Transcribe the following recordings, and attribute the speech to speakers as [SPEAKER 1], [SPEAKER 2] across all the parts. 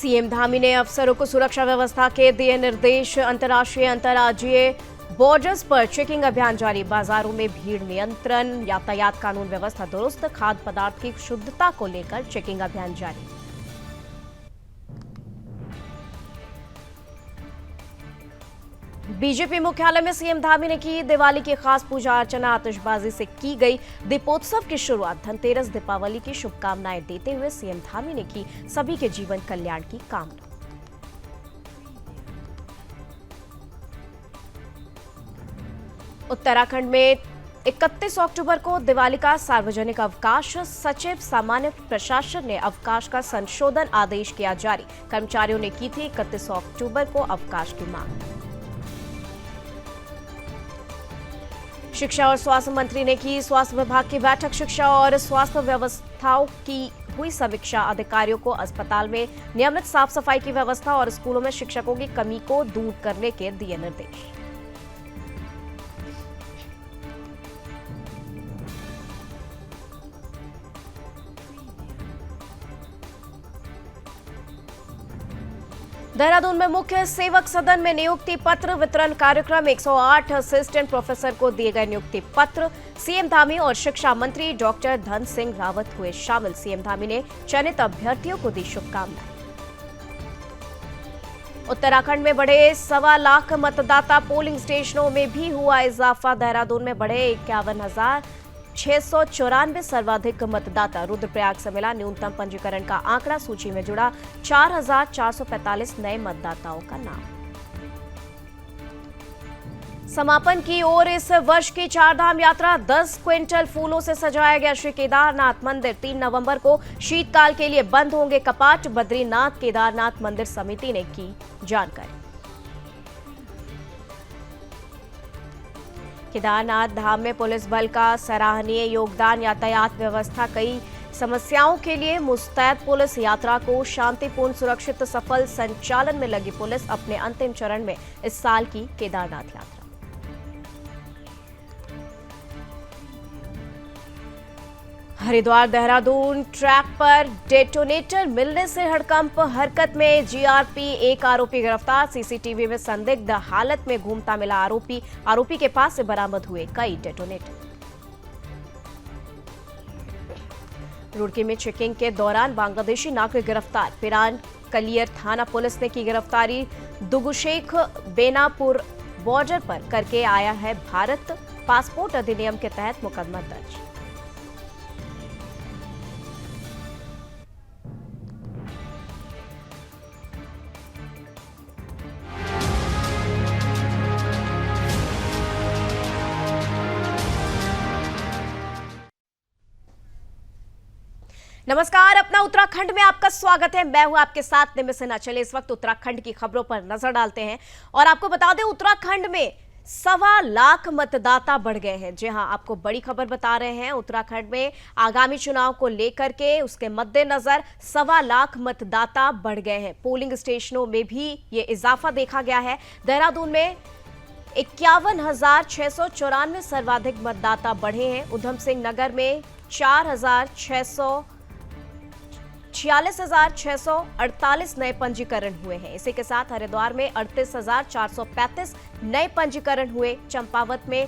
[SPEAKER 1] CM Dhami ने अफसरों को सुरक्षा व्यवस्था के दिए निर्देश। अंतर्राष्ट्रीय अंतर्राज्यीय बॉर्डर्स पर चेकिंग अभियान जारी। बाजारों में भीड़ नियंत्रण, यातायात कानून व्यवस्था दुरुस्त। खाद्य पदार्थ की शुद्धता को लेकर चेकिंग अभियान जारी। बीजेपी मुख्यालय में सीएम धामी ने की दिवाली की खास पूजा अर्चना। आतिशबाजी से की गई दीपोत्सव की शुरुआत। धनतेरस दीपावली की शुभकामनाएं देते हुए सीएम धामी ने की सभी के जीवन कल्याण की कामना। उत्तराखंड में 31 अक्टूबर को दिवाली का सार्वजनिक अवकाश। सचिव सामान्य प्रशासन ने अवकाश का संशोधन आदेश किया जारी। कर्मचारियों ने की थी 31 अक्टूबर को अवकाश की मांग। शिक्षा और स्वास्थ्य मंत्री ने की स्वास्थ्य विभाग की बैठक। शिक्षा और स्वास्थ्य व्यवस्थाओं की हुई समीक्षा। अधिकारियों को अस्पताल में नियमित साफ सफाई की व्यवस्था और स्कूलों में शिक्षकों की कमी को दूर करने के दिए निर्देश। देहरादून में मुख्य सेवक सदन में नियुक्ति पत्र वितरण कार्यक्रम। 108 असिस्टेंट प्रोफेसर को दिए गए नियुक्ति पत्र। सीएम धामी और शिक्षा मंत्री डॉक्टर धन सिंह रावत हुए शामिल। सीएम धामी ने चयनित अभ्यर्थियों को दी शुभकामनाएं। उत्तराखंड में बढ़े 1.25 लाख मतदाता। पोलिंग स्टेशनों में भी हुआ इजाफा। देहरादून में बढ़े 51,694 सर्वाधिक मतदाता। रुद्रप्रयाग से मिला न्यूनतम पंजीकरण का आंकड़ा। सूची में जुड़ा 4,445 नए मतदाताओं का नाम। समापन की ओर इस वर्ष की चारधाम यात्रा। 10 क्विंटल फूलों से सजाया गया श्री केदारनाथ मंदिर। 3 नवंबर को शीतकाल के लिए बंद होंगे कपाट। बद्रीनाथ केदारनाथ मंदिर समिति ने की जानकारी। केदारनाथ धाम में पुलिस बल का सराहनीय योगदान। यातायात व्यवस्था कई समस्याओं के लिए मुस्तैद पुलिस। यात्रा को शांतिपूर्ण सुरक्षित सफल संचालन में लगी पुलिस। अपने अंतिम चरण में इस साल की केदारनाथ यात्रा। हरिद्वार देहरादून ट्रैक पर डेटोनेटर मिलने से हड़कंप। हरकत में जीआरपी। एक आरोपी गिरफ्तार। सीसीटीवी में संदिग्ध हालत में घूमता मिला आरोपी के पास से बरामद हुए कई डेटोनेटर। रुड़की में चेकिंग के दौरान बांग्लादेशी नागरिक गिरफ्तार। पिरान कलियर थाना पुलिस ने की गिरफ्तारी। दुगुशेख बेनापुर बॉर्डर पर करके आया है भारत। पासपोर्ट अधिनियम के तहत मुकदमा दर्ज। नमस्कार, अपना उत्तराखंड में आपका स्वागत है। मैं हूं आपके साथ निमिष सिन्हा। चले इस वक्त उत्तराखंड की खबरों पर नजर डालते हैं और आपको बता दें उत्तराखंड में 1.25 लाख मतदाता बढ़ गए हैं। जी हां, आपको बड़ी खबर बता रहे हैं। उत्तराखंड में आगामी चुनाव को लेकर के उसके मद्देनजर 1.25 लाख मतदाता बढ़ गए हैं। पोलिंग स्टेशनों में भी ये इजाफा देखा गया है। देहरादून में 51,694 सर्वाधिक मतदाता बढ़े हैं। उधम सिंह नगर में 46,648 नए पंजीकरण हुए हैं। इसी के साथ हरिद्वार में 38,435 नए पंजीकरण हुए। चंपावत में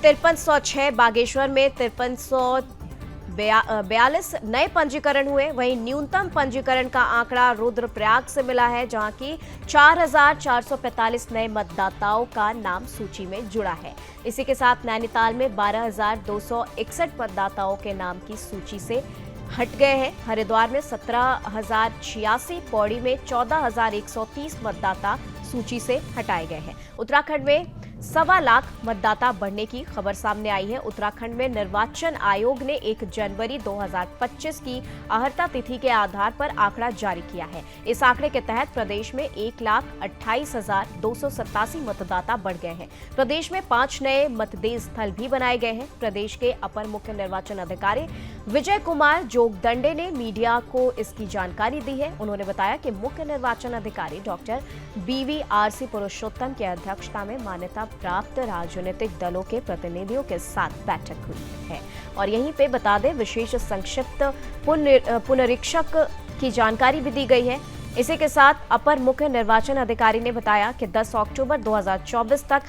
[SPEAKER 1] 5306, बागेश्वर में 5342 नए पंजीकरण हुए। वहीं न्यूनतम पंजीकरण का आंकड़ा रुद्रप्रयाग से मिला है, जहां की 4,445 नए मतदाताओं का नाम सूची में जुड़ा है। इसी के साथ नैनीताल में 12,261 मतदाताओं के नाम की सूची से हट गए हैं। हरिद्वार में 17,086, पौड़ी में 14,130 मतदाता सूची से हटाए गए हैं। उत्तराखंड में 1.25 लाख मतदाता बढ़ने की खबर सामने आई है। उत्तराखंड में निर्वाचन आयोग ने 1 जनवरी 2025 की अहर्ता तिथि के आधार पर आंकड़ा जारी किया है। इस आंकड़े के तहत प्रदेश में 1,28,287 मतदाता बढ़ गए हैं। प्रदेश में 5 नए मतदेय स्थल भी बनाए गए हैं। प्रदेश के अपर मुख्य निर्वाचन अधिकारी विजय कुमार जोगदंडे ने मीडिया को इसकी जानकारी दी है। उन्होंने बताया कि मुख्य निर्वाचन अधिकारी डॉक्टर BVRC पुरुषोत्तम की अध्यक्षता में मान्यता प्राप्त राजनीतिक दलों के प्रतिनिधियों के साथ बैठक हुई है। और यहीं पे बता दें, विशेष संक्षिप्त पुनरीक्षक की जानकारी भी दी गई है। इसी के साथ अपर मुख्य निर्वाचन अधिकारी ने बताया कि 10 अक्टूबर 2024 तक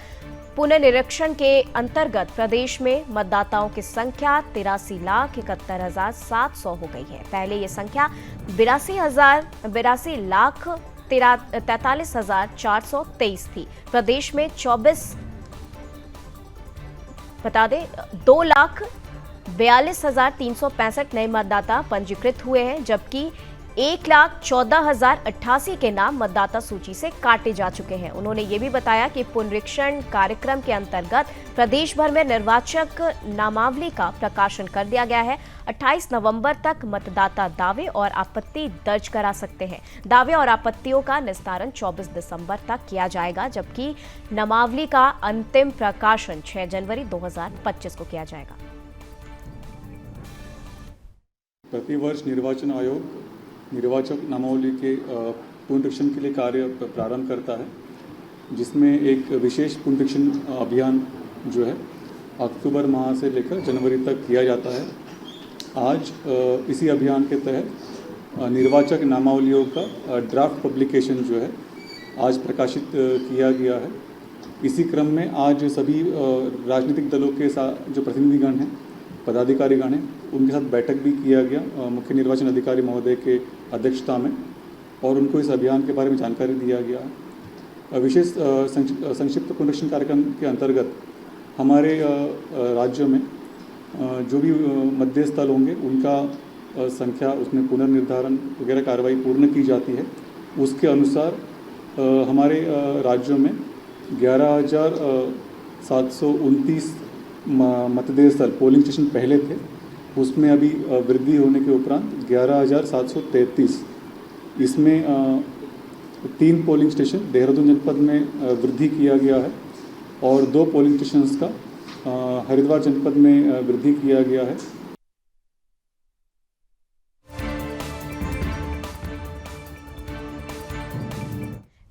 [SPEAKER 1] पुनर्निरीक्षण के अंतर्गत प्रदेश में मतदाताओं की संख्या 83,71,700 हो गई है। पहले ये संख्या 82,43,423 थी। प्रदेश में 2,42,365 नए मतदाता पंजीकृत हुए हैं, जबकि 1,14,088 के नाम मतदाता सूची से काटे जा चुके हैं। उन्होंने ये भी बताया कि पुनरीक्षण कार्यक्रम के अंतर्गत प्रदेश भर में निर्वाचक नामावली का प्रकाशन कर दिया गया है। 28 नवंबर तक मतदाता दावे और आपत्ति दर्ज करा सकते हैं। दावे और आपत्तियों का निस्तारण 24 दिसंबर तक किया जाएगा, जबकि नामावली का अंतिम प्रकाशन 6 जनवरी 2025 को किया जाएगा।
[SPEAKER 2] प्रतिवर्ष निर्वाचन आयोग निर्वाचक नामावली के पुनरीक्षण के लिए कार्य प्रारंभ करता है, जिसमें एक विशेष पुनरीक्षण अभियान जो है अक्टूबर माह से लेकर जनवरी तक किया जाता है। आज इसी अभियान के तहत निर्वाचक नामावलियों का ड्राफ्ट पब्लिकेशन जो है आज प्रकाशित किया गया है। इसी क्रम में आज सभी राजनीतिक दलों के साथ जो प्रतिनिधिगण हैं, पदाधिकारीगण हैं, उनके साथ बैठक भी किया गया मुख्य निर्वाचन अधिकारी महोदय के अध्यक्षता में, और उनको इस अभियान के बारे में जानकारी दिया गया। विशेष संक्षिप्त पुनरीक्षण कार्यक्रम के अंतर्गत हमारे राज्यों में जो भी मतदेय स्थल होंगे उनका संख्या, उसमें पुनर्निर्धारण वगैरह कार्रवाई पूर्ण की जाती है। उसके अनुसार हमारे राज्यों में 11,729 मतदेय स्थल पोलिंग स्टेशन पहले थे, उसमें अभी वृद्धि होने के उपरांत 11,733, इसमें 3 पोलिंग स्टेशन देहरादून जनपद में वृद्धि किया गया है और 2 पोलिंग स्टेशंस का हरिद्वार जनपद में वृद्धि किया गया है।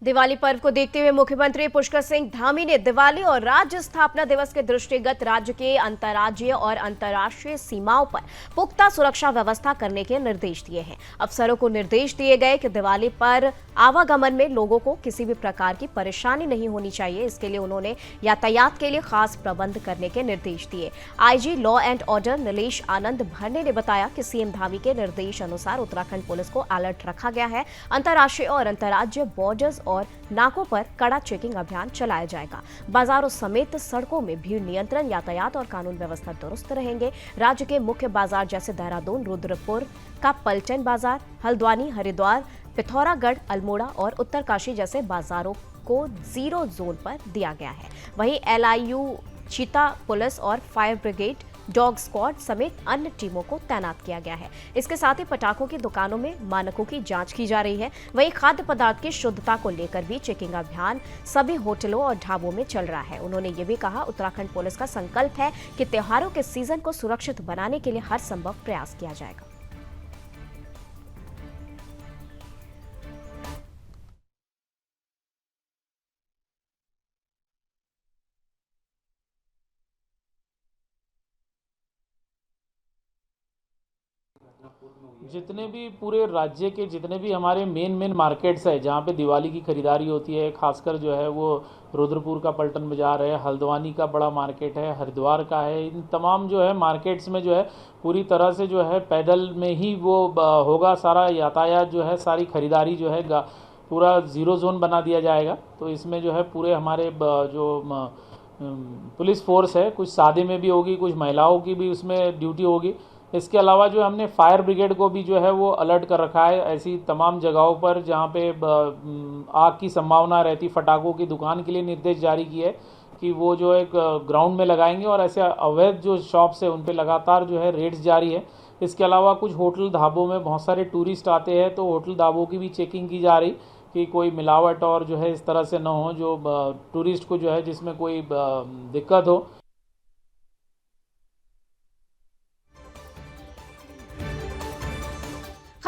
[SPEAKER 1] दिवाली पर्व को देखते हुए मुख्यमंत्री पुष्कर सिंह धामी ने दिवाली और राज्य स्थापना दिवस के दृष्टिगत राज्य के अंतर्राज्यीय और अंतर्राष्ट्रीय सीमाओं पर पुख्ता सुरक्षा व्यवस्था करने के निर्देश दिए हैं। अफसरों को निर्देश दिए गए कि दिवाली पर आवागमन में लोगों को किसी भी प्रकार की परेशानी नहीं होनी चाहिए। इसके लिए उन्होंने यातायात के लिए खास प्रबंध करने के निर्देश दिए। IG law and order Nilesh Anand Bharne ने बताया कि सीएम धामी के निर्देश अनुसार उत्तराखंड पुलिस को अलर्ट रखा गया है। अंतर्राष्ट्रीय और अंतर्राज्यीय बॉर्डर्स और नाकों पर कड़ा चेकिंग अभियान चलाया जाएगा। बाजारों समेत सड़कों में भीड़ नियंत्रण, यातायात और कानून व्यवस्था दुरुस्त रहेंगे। राज्य के मुख्य बाजार जैसे देहरादून, रुद्रपुर का पलटन बाजार, हल्द्वानी, हरिद्वार, पिथौरागढ़, अल्मोड़ा और उत्तरकाशी जैसे बाजारों को 0 जोन पर दिया गया है। वहीं LIU, चीता पुलिस और फायर ब्रिगेड, डॉग स्क्वाड समेत अन्य टीमों को तैनात किया गया है। इसके साथ ही पटाखों की दुकानों में मानकों की जांच की जा रही है। वहीं खाद्य पदार्थ की शुद्धता को लेकर भी चेकिंग अभियान सभी होटलों और ढाबों में चल रहा है। उन्होंने ये भी कहा, उत्तराखंड पुलिस का संकल्प है कि त्योहारों के सीजन को सुरक्षित बनाने के लिए हर संभव प्रयास किया जाएगा।
[SPEAKER 3] जितने भी पूरे राज्य के जितने भी हमारे मेन मार्केट्स है जहाँ पे दिवाली की खरीदारी होती है, खासकर जो है वो रुद्रपुर का पलटन बाजार है, हल्द्वानी का बड़ा मार्केट है, हरिद्वार का है, इन तमाम जो है मार्केट्स में जो है पूरी तरह से जो है पैदल में ही वो होगा सारा यातायात, जो है सारी खरीदारी जो है पूरा 0 जोन बना दिया जाएगा। तो इसमें जो है पूरे हमारे जो पुलिस फोर्स है, कुछ सादे में भी होगी, कुछ महिलाओं की भी उसमें ड्यूटी होगी। इसके अलावा जो हमने फायर ब्रिगेड को भी जो है वो अलर्ट कर रखा है ऐसी तमाम जगहों पर जहाँ पे आग की संभावना रहती, फटाकों की दुकान के लिए निर्देश जारी किए है कि वो जो एक ग्राउंड में लगाएंगे और ऐसे अवैध जो शॉप्स है उन पे लगातार जो है रेड्स जारी है। इसके अलावा कुछ होटल ढाबों में बहुत सारे टूरिस्ट आते हैं, तो होटल ढाबों की भी चेकिंग की जा रही कि कोई मिलावट और जो है इस तरह से न हो जो टूरिस्ट को जो है जिसमें कोई दिक्कत हो।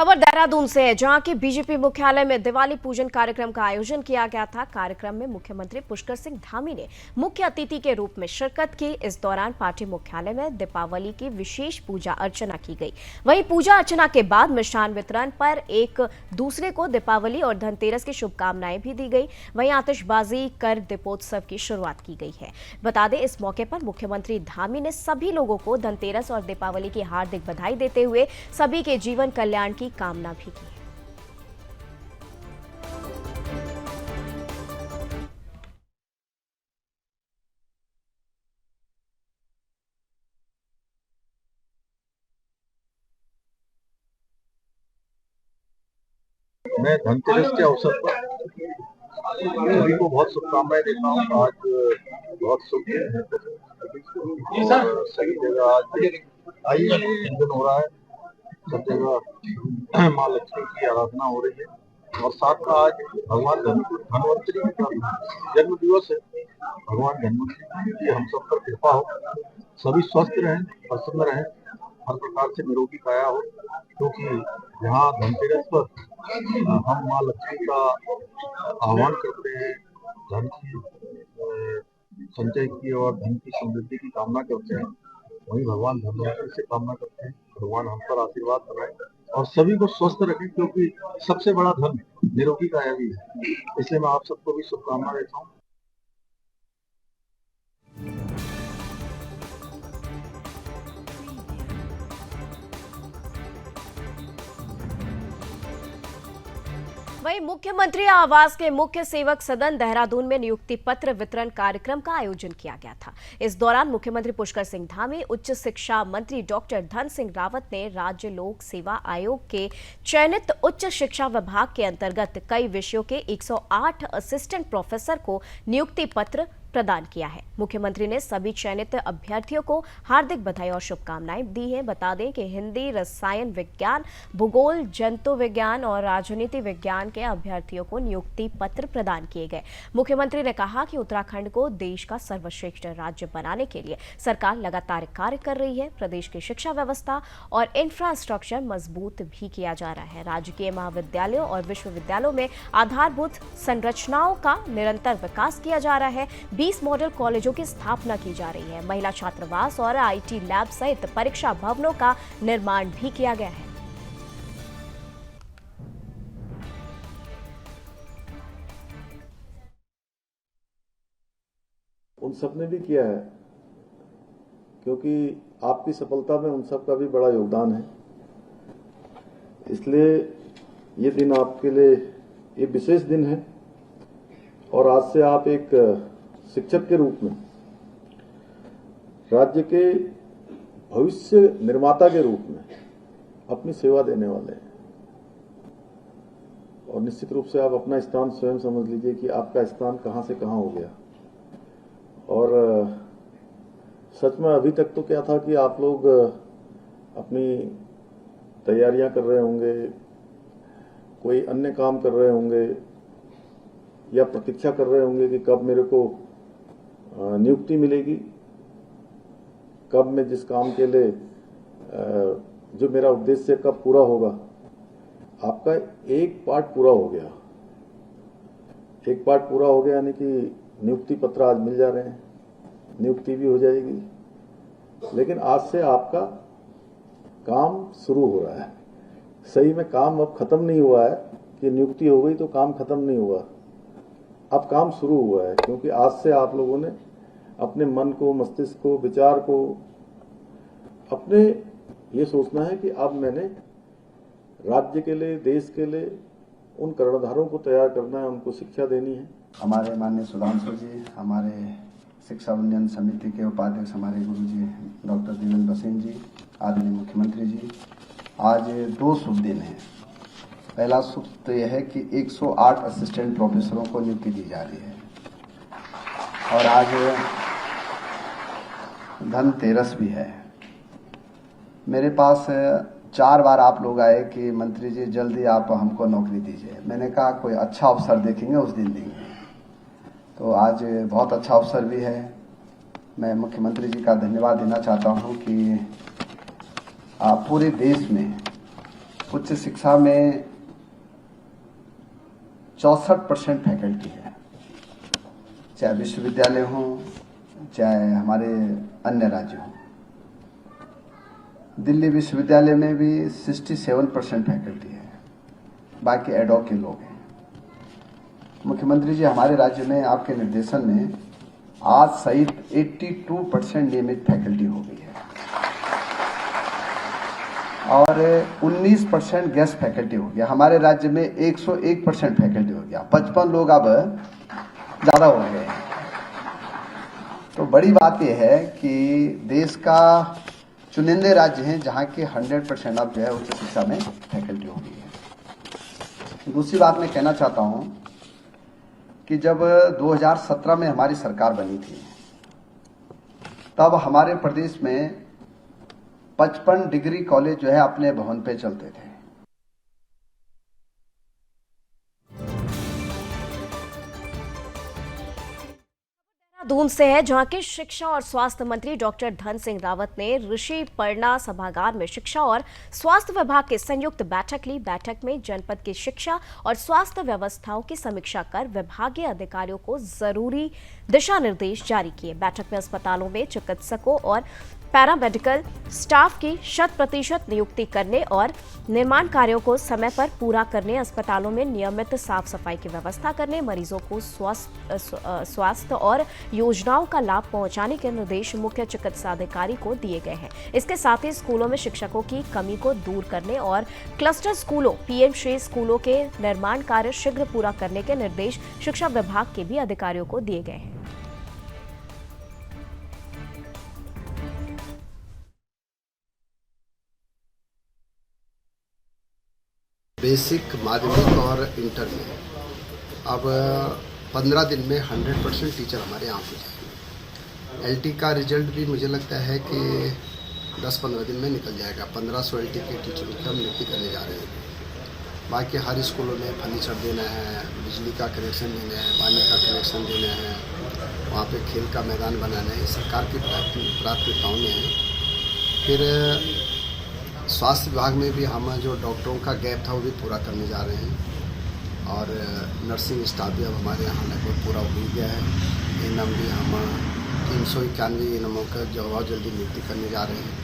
[SPEAKER 1] खबर देहरादून से है, जहां के बीजेपी मुख्यालय में दिवाली पूजन कार्यक्रम का आयोजन किया गया था। कार्यक्रम में मुख्यमंत्री पुष्कर सिंह धामी ने मुख्य अतिथि के रूप में शिरकत की। इस दौरान पार्टी मुख्यालय में दीपावली की विशेष पूजा अर्चना की गई। वहीं पूजा अर्चना के बाद मिष्ठान वितरण पर एक दूसरे को दीपावली और धनतेरस की शुभकामनाएं भी दी गई। वहीं आतिशबाजी कर दीपोत्सव की शुरुआत की गई है। बता दें, इस मौके पर मुख्यमंत्री धामी ने सभी लोगों को धनतेरस और दीपावली की हार्दिक बधाई देते हुए सभी के जीवन कल्याण की कामना भी की।
[SPEAKER 4] मैं धनतेरस के अवसर पर सभी को बहुत शुभकामनाएं देता हूँ। आज बहुत शुभ दिन है, सभी जगह आज पूजन हो रहा है। सब जगह माँ लक्ष्मी की आराधना हो रही है और साथ में आज भगवान धन्वंतरी का जन्म दिवस है। भगवान धन्वंतरी की हम सब पर कृपा हो, सभी स्वस्थ रहें, प्रसन्न रहें, हर प्रकार से निरोगी काया हो, क्योंकि यहाँ धनतेरस पर हम माँ लक्ष्मी का आह्वान करते हैं, धन की संचय की और धन की समृद्धि की कामना करते हैं। वहीं भगवान धन्वंतरी से कामना करते हैं भगवान हम पर आशीर्वाद बनाए और सभी को स्वस्थ रखें, क्योंकि सबसे बड़ा धन निरोगी काया भी है। इसलिए मैं आप सबको भी शुभकामना देता हूँ।
[SPEAKER 1] वहीं मुख्यमंत्री आवास के मुख्य सेवक सदन देहरादून में नियुक्ति पत्र वितरण कार्यक्रम का आयोजन किया गया था। इस दौरान मुख्यमंत्री पुष्कर सिंह धामी, उच्च शिक्षा मंत्री डॉक्टर धन सिंह रावत ने राज्य लोक सेवा आयोग के चयनित उच्च शिक्षा विभाग के अंतर्गत कई विषयों के 108 असिस्टेंट प्रोफेसर को नियुक्ति पत्र प्रदान किया है। मुख्यमंत्री ने सभी चयनित अभ्यर्थियों को हार्दिक बधाई और शुभकामनाएं दी हैं। बता दें कि हिंदी, रसायन विज्ञान, भूगोल, जंतु विज्ञान और राजनीति विज्ञान के अभ्यर्थियों को नियुक्ति पत्र प्रदान किए गए। मुख्यमंत्री ने कहा कि उत्तराखंड को देश का सर्वश्रेष्ठ राज्य बनाने के लिए सरकार लगातार कार्य कर रही है। प्रदेश की शिक्षा व्यवस्था और इंफ्रास्ट्रक्चर मजबूत भी किया जा रहा है। राजकीय महाविद्यालयों और विश्वविद्यालयों में आधारभूत संरचनाओं का निरंतर विकास किया जा रहा है। 20 मॉडल कॉलेजों की स्थापना की जा रही है। महिला छात्रावास और आईटी लैब सहित परीक्षा भवनों का निर्माण भी किया गया है।
[SPEAKER 5] उन सब ने भी किया है, क्योंकि आपकी सफलता में उन सब का भी बड़ा योगदान है। इसलिए ये दिन आपके लिए ये विशेष दिन है और आज से आप एक शिक्षक के रूप में राज्य के भविष्य निर्माता के रूप में अपनी सेवा देने वाले हैं। और निश्चित रूप से आप अपना स्थान स्वयं समझ लीजिए कि आपका स्थान कहां से कहां हो गया। और सच में अभी तक तो क्या था कि आप लोग अपनी तैयारियां कर रहे होंगे, कोई अन्य काम कर रहे होंगे या प्रतीक्षा कर रहे होंगे कि कब मेरे को नियुक्ति मिलेगी, कब मैं जिस काम के लिए जो मेरा उद्देश्य कब पूरा होगा। आपका एक पार्ट पूरा हो गया, एक पार्ट पूरा हो गया, यानी कि नियुक्ति पत्र आज मिल जा रहे हैं, नियुक्ति भी हो जाएगी। लेकिन आज से आपका काम शुरू हो रहा है। सही में काम अब खत्म नहीं हुआ है कि नियुक्ति हो गई तो काम खत्म नहीं हुआ, अब काम शुरू हुआ है। क्योंकि आज से आप लोगों ने अपने मन को, मस्तिष्क को, विचार को अपने ये सोचना है कि अब मैंने राज्य के लिए, देश के लिए उन कर्णधारों को तैयार करना है, उनको शिक्षा देनी है।
[SPEAKER 6] हमारे माननीय सुधांशु जी, हमारे शिक्षा उन्नयन समिति के उपाध्यक्ष हमारे गुरु जी डॉक्टर देवेंद्र बसेन जी, आदरणीय मुख्यमंत्री जी, आज 2 शुभ दिन हैं। पहला शुभ तो यह है कि 108 असिस्टेंट प्रोफेसरों को नियुक्ति दी जा रही है और आज धनतेरस भी है। मेरे पास 4 बार आप लोग आए कि मंत्री जी जल्दी आप हमको नौकरी दीजिए। मैंने कहा कोई अच्छा अवसर देखेंगे उस दिन देंगे। तो आज बहुत अच्छा अवसर भी है। मैं मुख्यमंत्री जी का धन्यवाद देना चाहता हूं कि पूरे देश में उच्च शिक्षा में 64% फैकल्टी है, चाहे विश्वविद्यालय हो चाहे हमारे अन्य राज्य हों। दिल्ली विश्वविद्यालय में भी 67% फैकल्टी है, बाकी एडॉक के लोग हैं। मुख्यमंत्री जी, हमारे राज्य में आपके निर्देशन में आज सहित 82% नियमित फैकल्टी हो गई है और 19% गेस्ट फैकल्टी हो गया। हमारे राज्य में 101% फैकल्टी हो गया। 55 लोग अब ज़्यादा हो गए हैं। तो बड़ी बात यह है कि देश का चुनिंदे राज्य हैं जहां के 100% अब जो है उच्च शिक्षा में फैकल्टी हो गई है। दूसरी बात मैं कहना चाहता हूं कि जब 2017 में हमारी सरकार बनी थी तब हमारे प्रदेश में 55 डिग्री कॉलेज जो है अपने भवन पे चलते थे।
[SPEAKER 1] देहरादून से है, जहां के शिक्षा और स्वास्थ्य मंत्री डॉक्टर धन सिंह रावत ने ऋषि पर्णा सभागार में शिक्षा और स्वास्थ्य विभाग की संयुक्त बैठक ली। बैठक में जनपद की शिक्षा और स्वास्थ्य व्यवस्थाओं की समीक्षा कर विभागीय अधिकारियों को जरूरी दिशा निर्देश जारी किए। बैठक में अस्पतालों में चिकित्सकों और पैरामेडिकल स्टाफ की 100% नियुक्ति करने और निर्माण कार्यों को समय पर पूरा करने, अस्पतालों में नियमित साफ सफाई की व्यवस्था करने, मरीजों को स्वास्थ्य और योजनाओं का लाभ पहुंचाने के निर्देश मुख्य चिकित्सा अधिकारी को दिए गए हैं। इसके साथ ही स्कूलों में शिक्षकों की कमी को दूर करने और क्लस्टर स्कूलों, पीएम श्री स्कूलों के निर्माण कार्य शीघ्र पूरा करने के निर्देश शिक्षा विभाग के भी अधिकारियों को दिए गए हैं।
[SPEAKER 6] बेसिक, माध्यमिक और इंटर में अब 15 दिन में 100% टीचर हमारे यहाँ हो जाएंगे। एलटी का रिजल्ट भी मुझे लगता है कि 10-15 दिन में निकल जाएगा। 1500 एलटी के टीचरों की हम नियुक्ति करने जा रहे हैं। बाकी हर स्कूलों में फर्नीचर देना है, बिजली का कनेक्शन देना है, पानी का कनेक्शन देना है, वहाँ पे खेल का मैदान बनाना है। सरकार की प्राथमिकताओं में है। फिर स्वास्थ्य विभाग में भी हम जो डॉक्टरों का गैप था वो भी पूरा करने जा रहे हैं और नर्सिंग स्टाफ भी अब हमारे यहाँ लगभग पूरा हो गया है। एएनएम भी हम 391 एएनएमओं का जो बहुत जल्दी नियुक्ति करने जा रहे हैं।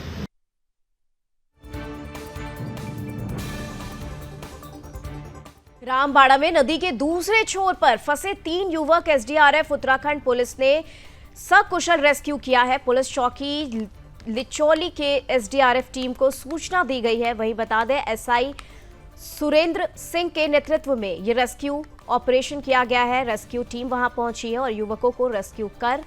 [SPEAKER 1] रामबाड़ा में नदी के दूसरे छोर पर फंसे 3 युवक एसडीआरएफ उत्तराखंड पुलिस ने सकुशल रेस्क्यू किया है। पुलिस चौकी लिचौली के एसडीआरएफ टीम को सूचना दी गई है। वहीं बता दें, एसआई सुरेंद्र सिंह के नेतृत्व में ये रेस्क्यू ऑपरेशन किया गया है। रेस्क्यू टीम वहां पहुंची है और युवकों को रेस्क्यू कर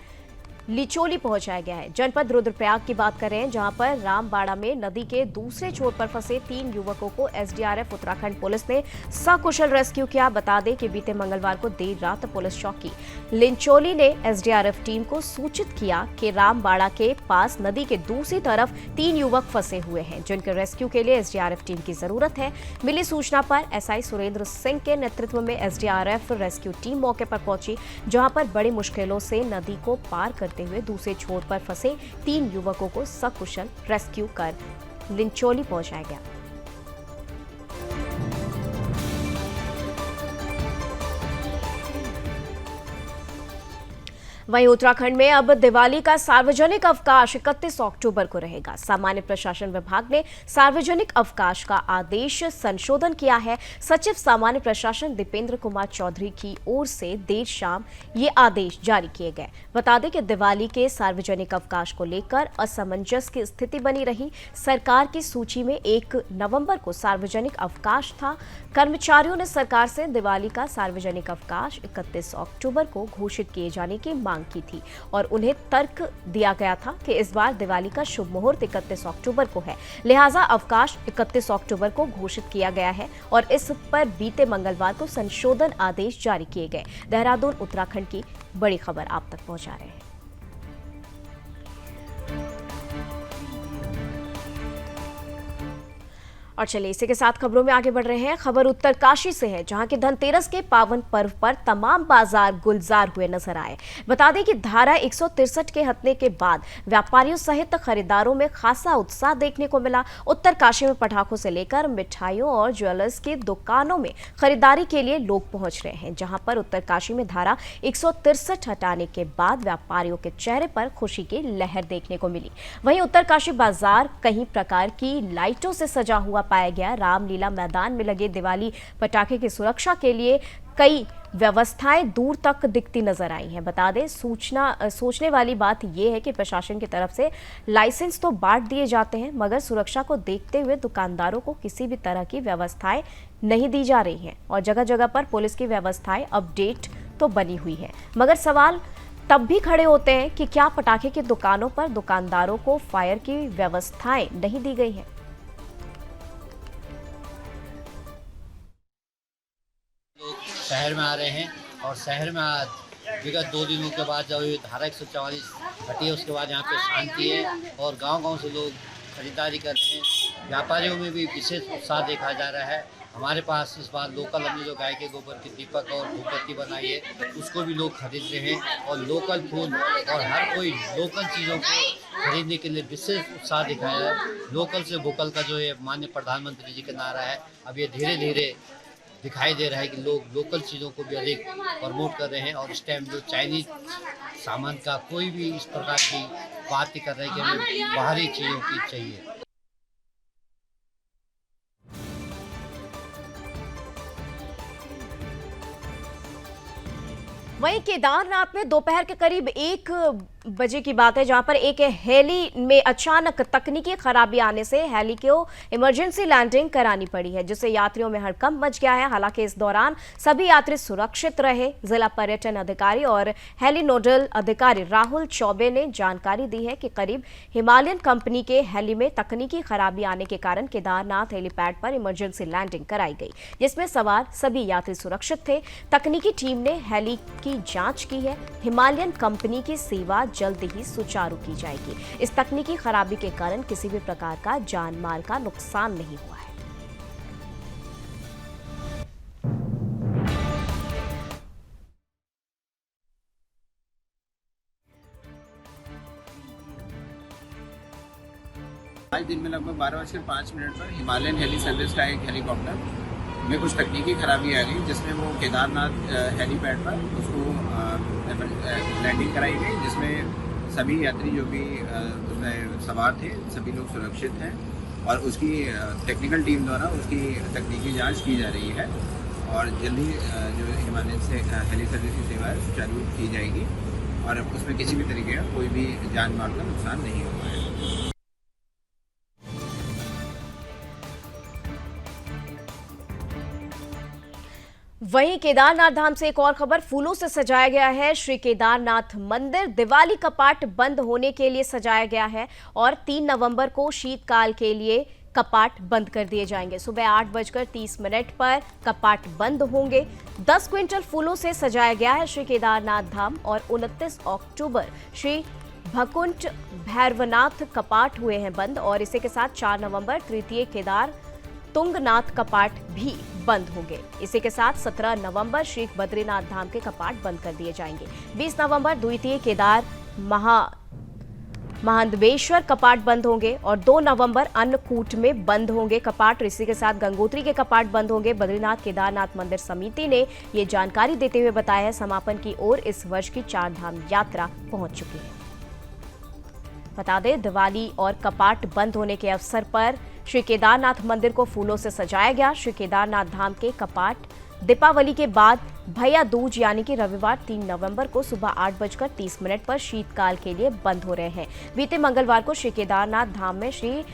[SPEAKER 1] लिचौली पहुंचाया गया है। जनपद रुद्रप्रयाग की बात करें, जहां पर रामबाड़ा में नदी के दूसरे छोर पर फंसे 3 युवकों को एसडीआरएफ उत्तराखंड पुलिस ने सकुशल रेस्क्यू किया। बता दें कि बीते मंगलवार को देर रात पुलिस चौकी लिंचौली ने एसडीआरएफ टीम को सूचित किया कि रामबाड़ा के पास नदी के दूसरी तरफ 3 युवक फंसे हुए हैं, जिनके रेस्क्यू के लिए एसडीआरएफ टीम की जरूरत है। मिली सूचना पर एसआई सुरेंद्र सिंह के नेतृत्व में एसडीआरएफ रेस्क्यू टीम मौके पर पहुंची, जहां पर बड़ी मुश्किलों से नदी को पार करते हुए दूसरे छोर पर फंसे 3 युवकों को सकुशल रेस्क्यू कर लिंचौली पहुंचाया गया। वहीं उत्तराखंड में अब दिवाली का सार्वजनिक अवकाश 31 अक्टूबर को रहेगा। सामान्य प्रशासन विभाग ने सार्वजनिक अवकाश का आदेश संशोधन किया है। सचिव सामान्य प्रशासन दीपेंद्र कुमार चौधरी की ओर से देर शाम ये आदेश जारी किए गए। बता दें कि दिवाली के सार्वजनिक अवकाश को लेकर असमंजस की स्थिति बनी रही। सरकार की सूची में 1 नवंबर को सार्वजनिक अवकाश था। कर्मचारियों ने सरकार से दिवाली का सार्वजनिक अवकाश 31 अक्टूबर को घोषित किए जाने की मांग की थी और उन्हें तर्क दिया गया था कि इस बार दिवाली का शुभ मुहूर्त 31 अक्टूबर को है, लिहाजा अवकाश 31 अक्टूबर को घोषित किया गया है और इस पर बीते मंगलवार को संशोधन आदेश जारी किए गए। देहरादून उत्तराखंड की बड़ी खबर आप तक पहुंचा रहे हैं। और चलिए इसी के साथ खबरों में आगे बढ़ रहे हैं। खबर उत्तरकाशी से है, जहां के धनतेरस के पावन पर्व पर तमाम बाजार गुलजार हुए नजर आए। बता दें कि धारा 163 के हटने के बाद व्यापारियों सहित खरीदारों में खासा उत्साह देखने को मिला। उत्तरकाशी में पटाखों से लेकर मिठाइयों और ज्वेलर्स की दुकानों में खरीदारी के लिए लोग पहुंच रहे हैं, जहां पर उत्तरकाशी में धारा 163 हटाने के बाद व्यापारियों के चेहरे पर खुशी की लहर देखने को मिली। वहीं उत्तरकाशी बाजार कई प्रकार की लाइटों से सजा हुआ पाया गया। रामलीला मैदान में लगे दिवाली पटाखे की सुरक्षा के लिए कई व्यवस्थाएं दूर तक दिखती नजर आई हैं। बता दें, सोचने वाली बात यह है कि प्रशासन की तरफ से लाइसेंस तो बांट दिए जाते हैं, मगर सुरक्षा को देखते हुए दुकानदारों को किसी भी तरह की व्यवस्थाएं नहीं दी जा रही हैं और जगह जगह पर पुलिस की व्यवस्थाएं अपडेट तो बनी हुई है, मगर सवाल तब भी खड़े होते हैं कि क्या पटाखे की दुकानों पर दुकानदारों को फायर की व्यवस्थाएं नहीं दी गई हैं।
[SPEAKER 7] शहर में आ रहे हैं और शहर में आज विगत 2 दिनों के बाद जब ये धारा 144 हटी है उसके बाद यहाँ पे शांति है और गांव-गांव से लोग खरीदारी कर रहे हैं। व्यापारियों में भी विशेष उत्साह देखा जा रहा है। हमारे पास इस बार लोकल हमने जो गाय के गोबर की दीपक और धूपबत्ती बनाई है उसको भी लोग खरीद रहे हैं और लोकल फूल और हर कोई लोकल चीज़ों को खरीदने के लिए विशेष उत्साह दिखाया है। लोकल से वोकल का जो है माननीय प्रधानमंत्री जी का नारा है, अब ये धीरे धीरे दिखाई दे रहा है कि लोग लोकल चीज़ों को भी अधिक प्रमोट कर रहे हैं और इस टाइम जो चाइनीज सामान का कोई भी इस प्रकार की बात नहीं कर रहे हैं कि हमें बाहरी चीज़ों की चाहिए।
[SPEAKER 1] वहीं केदारनाथ में दोपहर के करीब 1 बजे की बात है, जहां पर एक हेली में अचानक तकनीकी खराबी आने से हेली को इमरजेंसी लैंडिंग करानी पड़ी है, जिससे यात्रियों में हड़कंप मच गया है। हालांकि इस दौरान सभी यात्री सुरक्षित रहे। जिला पर्यटन अधिकारी और हेली नोडल अधिकारी राहुल चौबे ने जानकारी दी है कि करीब हिमालयन कंपनी के हेली में तकनीकी खराबी आने के कारण केदारनाथ हेलीपैड पर इमरजेंसी लैंडिंग कराई गई, जिसमें सवार सभी यात्री सुरक्षित थे। तकनीकी टीम ने हेली की जांच की है। हिमालयन कंपनी की सेवा जल्द ही सुचारू की जाएगी। इस तकनीकी खराबी के कारण किसी भी प्रकार का जान माल का नुकसान नहीं हुआ है।
[SPEAKER 8] आज दिन में लगभग 12:05 पर हिमालयन हेली सर्विस का एक हेलीकॉप्टर में कुछ तकनीकी खराबी आ गई, जिसमें वो केदारनाथ हेलीपैड पर उसको लैंडिंग कराई गई, जिसमें सभी यात्री जो भी उसमें सवार थे सभी लोग सुरक्षित हैं और उसकी टेक्निकल टीम द्वारा उसकी तकनीकी जांच की जा रही है और जल्दी जो हिमालयन से हेली सर्विस की सेवा है चालू की जाएगी और उसमें किसी भी तरीके का कोई भी जान माल का नुकसान नहीं हुआ है।
[SPEAKER 1] वहीं केदारनाथ धाम से एक और खबर, फूलों से सजाया गया है श्री केदारनाथ मंदिर। दिवाली कपाट बंद होने के लिए सजाया गया है और 3 नवंबर को शीतकाल के लिए कपाट बंद कर दिए जाएंगे। सुबह 8:30 पर कपाट बंद होंगे। 10 क्विंटल फूलों से सजाया गया है श्री केदारनाथ धाम और 29 अक्टूबर श्री भकुंठ भैरवनाथ कपाट हुए हैं बंद और इसी के साथ 4 नवंबर तृतीय केदार तुंगनाथ कपाट भी बंद होंगे। इसी के साथ 17 नवंबर श्री बद्रीनाथ धाम के कपाट बंद कर दिए जाएंगे। 20 नवंबर द्वितीय केदार महादेवेश्वर कपाट बंद होंगे और 2 नवंबर अन्नकूट में बंद होंगे कपाट। इसी के साथ गंगोत्री के कपाट बंद होंगे। बद्रीनाथ केदारनाथ मंदिर समिति ने ये जानकारी देते हुए बताया है समापन की ओर इस वर्ष की 4 धाम यात्रा पहुंच चुकी है। बता दें, दिवाली और कपाट बंद होने के अवसर पर श्री केदारनाथ मंदिर को फूलों से सजाया गया। श्री केदारनाथ धाम के कपाट दीपावली के बाद भैया दूज यानी कि रविवार 3 नवंबर को सुबह 8:30 पर शीतकाल के लिए बंद हो रहे हैं। बीते मंगलवार को श्री केदारनाथ धाम में श्री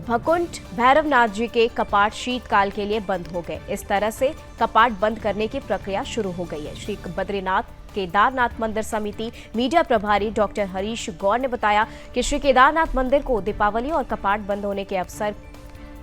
[SPEAKER 1] भकुंठ भैरवनाथ जी के कपाट शीतकाल के लिए बंद हो गए। इस तरह से कपाट बंद करने की प्रक्रिया शुरू हो गई है। श्री बद्रीनाथ केदारनाथ मंदिर समिति मीडिया प्रभारी डॉक्टर हरीश गौर ने बताया कि श्री केदारनाथ मंदिर को दीपावली और कपाट बंद होने के अवसर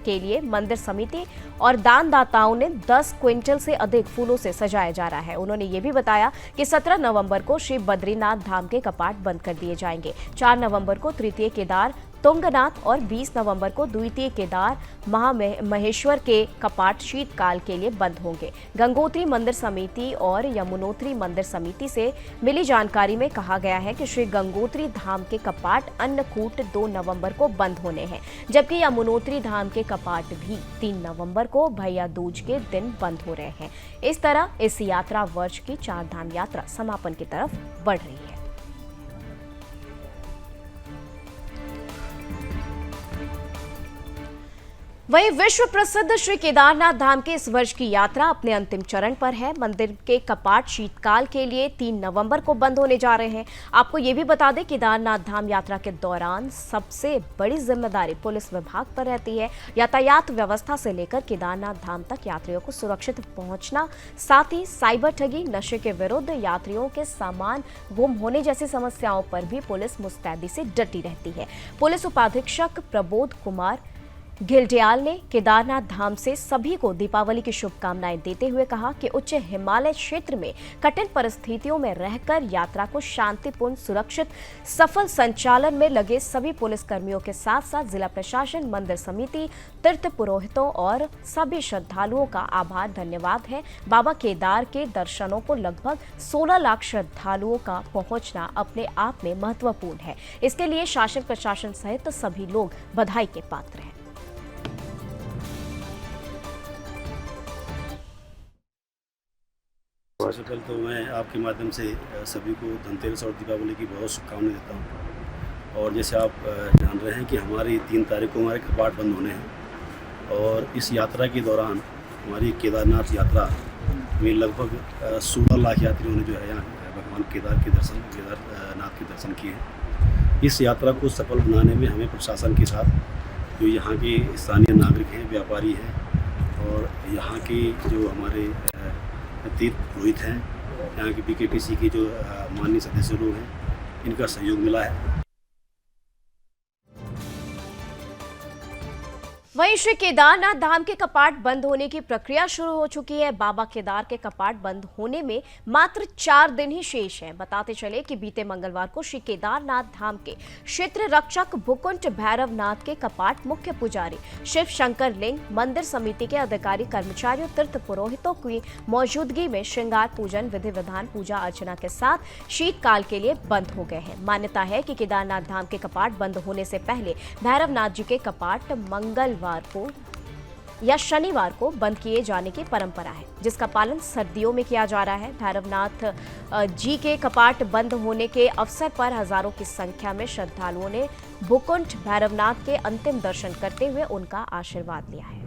[SPEAKER 1] के लिए मंदिर समिति और दानदाताओं ने 10 क्विंटल से अधिक फूलों से सजाया जा रहा है। उन्होंने ये भी बताया कि 17 नवंबर को श्री बद्रीनाथ धाम के कपाट बंद कर दिए जाएंगे। 4 नवंबर को तृतीय केदार तुंगनाथ और 20 नवंबर को द्वितीय केदार महामहेश्वर के कपाट शीतकाल के लिए बंद होंगे। गंगोत्री मंदिर समिति और यमुनोत्री मंदिर समिति से मिली जानकारी में कहा गया है कि श्री गंगोत्री धाम के कपाट अन्नकूट 2 नवंबर को बंद होने हैं, जबकि यमुनोत्री धाम के कपाट भी 3 नवंबर को भैया दूज के दिन बंद हो रहे हैं। इस तरह इस यात्रा वर्ष की 4 धाम यात्रा समापन की तरफ बढ़ रही है। वहीं विश्व प्रसिद्ध श्री केदारनाथ धाम के इस वर्ष की यात्रा अपने अंतिम चरण पर है। मंदिर के कपाट शीतकाल के लिए 3 नवंबर को बंद होने जा रहे हैं। आपको ये भी बता दें, केदारनाथ धाम यात्रा के दौरान सबसे बड़ी जिम्मेदारी पुलिस विभाग पर रहती है। यातायात व्यवस्था से लेकर केदारनाथ धाम तक यात्रियों को सुरक्षित पहुंचना, साथ ही साइबर ठगी, नशे के विरुद्ध, यात्रियों के सामान गुम होने जैसी समस्याओं पर भी पुलिस मुस्तैदी से डटी रहती है। पुलिस उपाधीक्षक प्रबोध कुमार घिल्डियाल ने केदारनाथ धाम से सभी को दीपावली की शुभकामनाएं देते हुए कहा कि उच्च हिमालय क्षेत्र में कठिन परिस्थितियों में रहकर यात्रा को शांतिपूर्ण, सुरक्षित, सफल संचालन में लगे सभी पुलिस कर्मियों के साथ साथ जिला प्रशासन, मंदिर समिति, तीर्थ पुरोहितों और सभी श्रद्धालुओं का आभार, धन्यवाद है। बाबा केदार के दर्शनों को लगभग 16 लाख श्रद्धालुओं का पहुंचना अपने आप में महत्वपूर्ण है। इसके लिए शासन प्रशासन सहित सभी लोग बधाई के पात्र हैं।
[SPEAKER 9] सबसे पहले तो मैं आपके माध्यम से सभी को धनतेरस और दीपावली की बहुत शुभकामनाएं देता हूं। और जैसे आप जान रहे हैं कि हमारी 3 तारीख को हमारे कपाट बंद होने हैं और इस यात्रा के दौरान हमारी केदारनाथ यात्रा में लगभग 16 लाख यात्रियों ने जो है यहाँ भगवान केदारनाथ के दर्शन किए हैं। इस यात्रा को सफल बनाने में हमें प्रशासन के साथ जो यहाँ के स्थानीय नागरिक हैं, व्यापारी हैं और यहाँ के जो हमारे तीर्थ पुरोहित हैं, यहाँ की बीकेटीसी के जो माननीय सदस्य लोग हैं, इनका सहयोग मिला है।
[SPEAKER 1] वहीं श्री केदारनाथ धाम के कपाट बंद होने की प्रक्रिया शुरू हो चुकी है। बाबा केदार के कपाट बंद होने में मात्र 4 दिन ही शेष हैं। बताते चले कि बीते मंगलवार को श्री केदारनाथ धाम के क्षेत्र रक्षक भुकुंट भैरवनाथ के कपाट मुख्य पुजारी शिव शंकर लिंग, मंदिर समिति के अधिकारी, कर्मचारियों, तीर्थ पुरोहितों की मौजूदगी में श्रृंगार पूजन, विधि विधान, पूजा अर्चना के साथ शीतकाल के लिए बंद हो गए हैं। मान्यता है कि केदारनाथ धाम के कपाट बंद होने से पहले भैरवनाथ जी के कपाट मंगलवार को या शनिवार को बंद किए जाने की परंपरा है, जिसका पालन सर्दियों में किया जा रहा है। भैरवनाथ जी के कपाट बंद होने के अवसर पर हजारों की संख्या में श्रद्धालुओं ने भुकुंट भैरवनाथ के अंतिम दर्शन करते हुए उनका आशीर्वाद लिया है।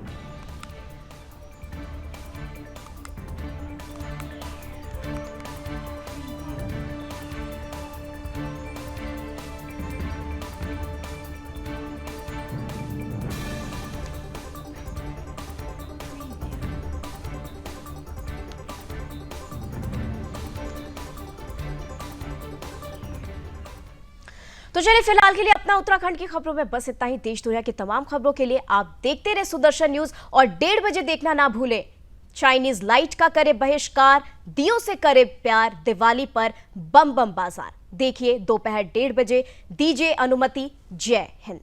[SPEAKER 1] तो चलिए फिलहाल के लिए अपना उत्तराखंड की खबरों में बस इतना ही। देश दुनिया की तमाम खबरों के लिए आप देखते रहे सुदर्शन न्यूज और 1:30 बजे देखना ना भूलें। चाइनीज लाइट का करे बहिष्कार, दियों से करे प्यार, दिवाली पर बम बम बाजार। देखिए दोपहर 1:30 बजे। दीजिए अनुमति। जय हिंद।